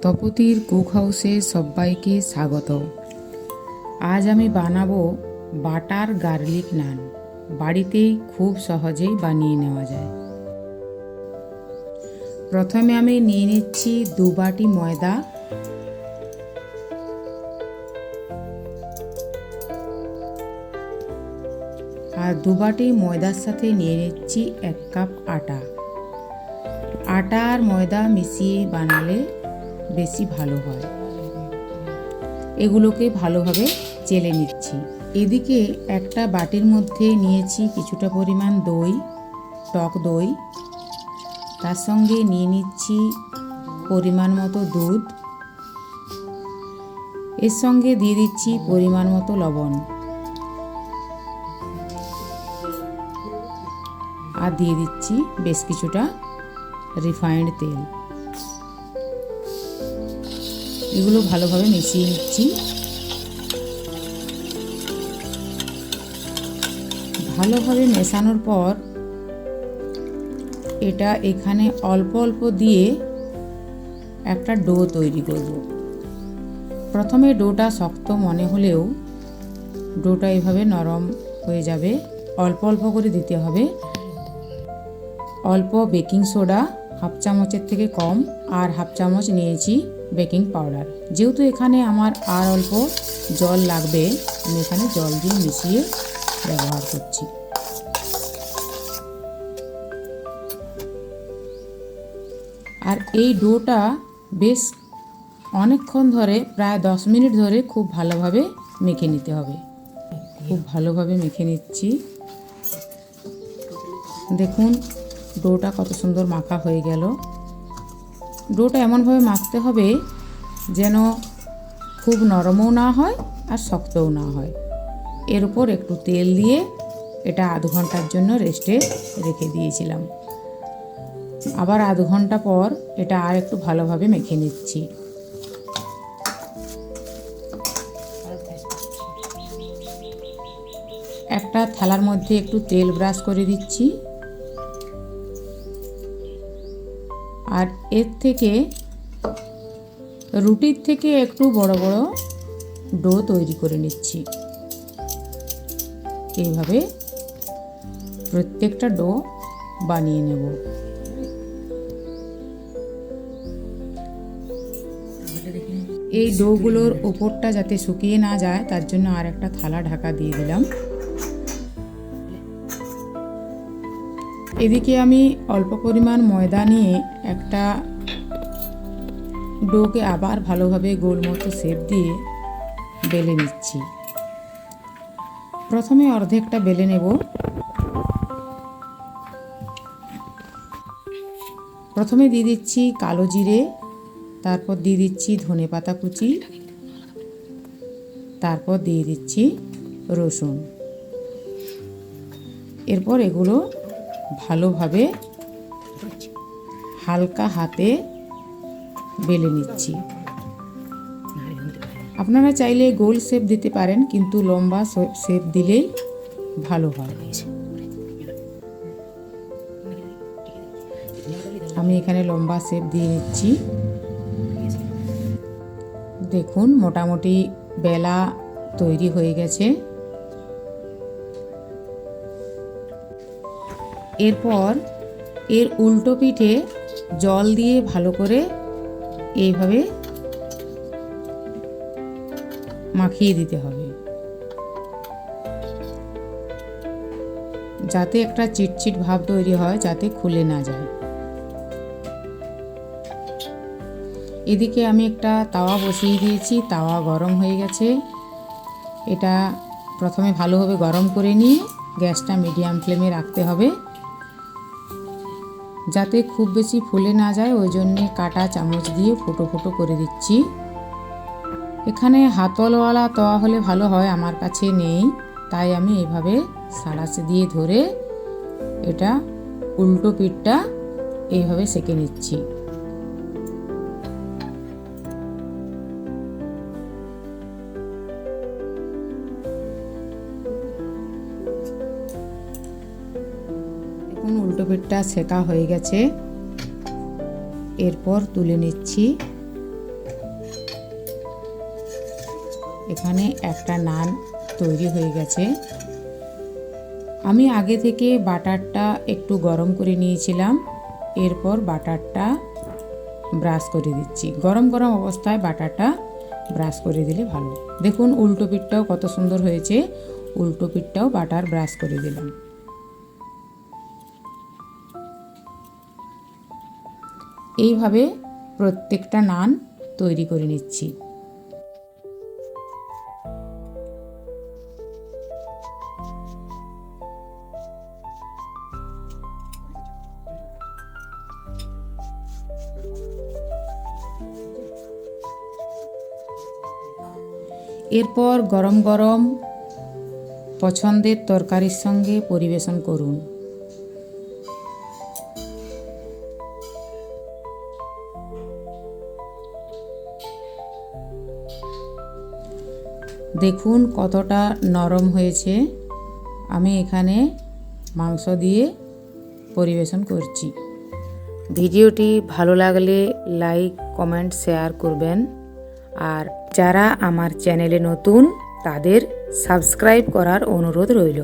তপতির cook হাউসে সবাইকে স্বাগত। আজ আমি বানাবো বাটার গার্লিক নান। বাড়িতেই খুব সহজেই বানিয়ে নেওয়া যায়। প্রথমে আমি নিয়ে নিচ্ছি 2 বাটি ময়দা, আর 2 বাটি ময়দার সাথে নিয়ে নিচ্ছি 1 কাপ আটা। আটা আর ময়দা মিশিয়ে বানালে বেশি ভালো হয়। এগুলোকে ভালোভাবে চেলে নিচ্ছি। এদিকে একটা বাটির মধ্যে নিয়েছি কিছুটা পরিমাণ দই, টক দই। তার সঙ্গে নিয়ে নিচ্ছি পরিমাণ মতো দুধ। এর সঙ্গে দিয়ে দিচ্ছি পরিমাণ মতো লবণ, আর দিয়ে দিচ্ছি বেশ কিছুটা রিফাইন্ড তেল। এগুলো ভালোভাবে মিশিয়ে নিচ্ছি। ভালোভাবে মেশানোর পর এটা এখানে অল্প অল্প দিয়ে একটা ডো তৈরি করব। প্রথমে ডোটা শক্ত মনে হলেও ডোটা এভাবে নরম হয়ে যাবে। অল্প অল্প করে দিতে হবে। অল্প বেকিং সোডা, 1/2 চামচের থেকে কম, আর 1/2 চামচ নিয়েছি বেকিং পাউডার। যেহেতু এখানে আমার আর অল্প জল লাগবে, আমি এখানে জল দিয়ে মিশিয়ে ব্যবহার করছি। আর এই ডোটা বেশ অনেকক্ষণ ধরে, প্রায় 10 মিনিট ধরে খুব ভালোভাবে মেখে নিতে হবে। খুব ভালোভাবে মেখে নিচ্ছি। দেখুন ডোটা কত সুন্দর মাখা হয়ে গেল। ডোটা এমনভাবে মাখতে হবে যেন খুব নরমও না হয় আর শক্তও না হয়। এর উপর একটু তেল দিয়ে এটা আধ ঘন্টার জন্য রেস্টে রেখে দিয়েছিলাম। আবার আধ ঘন্টা পর এটা আর একটু ভালোভাবে মেখে নিচ্ছি। একটা থালার মধ্যে একটু তেল ব্রাশ করে দিচ্ছি, আর এর থেকে রুটির থেকে একটু বড় বড় ডো তৈরি করে নিচ্ছি। এইভাবে প্রত্যেকটা ডো বানিয়ে নেব। এই ডোগুলোর ওপরটা যাতে শুকিয়ে না যায় তার জন্য আর একটা থালা ঢাকা দিয়ে দিলাম। এদিকে আমি অল্প পরিমাণ ময়দা নিয়ে একটা ডোকে আবার ভালোভাবে গোল মতো শেপ দিয়ে বেলে নিচ্ছি। প্রথমে অর্ধেকটা বেলে নেব। প্রথমে দিয়ে দিচ্ছি কালো জিরে, তারপর দিয়ে দিচ্ছি ধনেপাতা কুচি, তারপর দিয়ে দিচ্ছি রসুন। এরপর এগুলো ভালোভাবে হালকা হাতে বেলে নিচ্ছি। আপনারা চাইলে গোল শেপ দিতে পারেন, কিন্তু লম্বা শেপ দিলেই ভালো হয়। আমি এখানে লম্বা শেপ দিয়ে নিচ্ছি। দেখুন মোটামুটি বেলা তৈরি হয়ে গেছে। এরপর এর উল্টো পিঠে জল দিয়ে ভালো করে এইভাবে মাখিয়ে দিতে হবে, যাতে একটা চিটচিট ভাব তৈরি হয়, যাতে খুলে না যায়। এদিকে আমি একটা তাওয়া বসিয়ে দিয়েছি। তাওয়া গরম হয়ে গেছে। এটা প্রথমে ভালোভাবে গরম করে নিয়ে গ্যাসটা মিডিয়াম ফ্লেমে রাখতে হবে, যাতে খুব বেশি ফুলে না যায়। ওই জন্যে কাটা চামচ দিয়ে ফুটো ফুটো করে দিচ্ছি। এখানে হাতলওয়ালা তাওয়া হলে ভালো হয়, আমার কাছে নেই, তাই আমি এইভাবে সাঁড়াশি দিয়ে ধরে এটা উল্টো পিঠটা এইভাবে সেঁকে নিচ্ছি। এখন উল্টো পিঠটা সেঁকা হয়ে গেছে। এরপর তুলে নিচ্ছি। এখানে একটা নান তৈরি হয়ে গেছে। আমি আগে থেকে বাটারটা একটু গরম করে নিয়েছিলাম, এরপর বাটারটা ব্রাশ করে দিচ্ছি। গরম গরম অবস্থায় বাটারটা ব্রাশ করে দিলে ভালো। দেখুন উল্টো পিঠটাও কত সুন্দর হয়েছে, উল্টো পিঠটাও বাটার ব্রাশ করে দিলাম। এইভাবে প্রত্যেকটা নান তৈরি করে নিচ্ছি। এরপর গরম গরম পছন্দের তরকারির সঙ্গে পরিবেশন করুন। দেখুন কতটা নরম হয়েছে। আমি এখানে মাংস দিয়ে পরিবেশন করছি। ভিডিওটি ভালো লাগলে লাইক, কমেন্ট, শেয়ার করবেন। আর যারা আমার চ্যানেলে নতুন তাদের সাবস্ক্রাইব করার অনুরোধ রইল।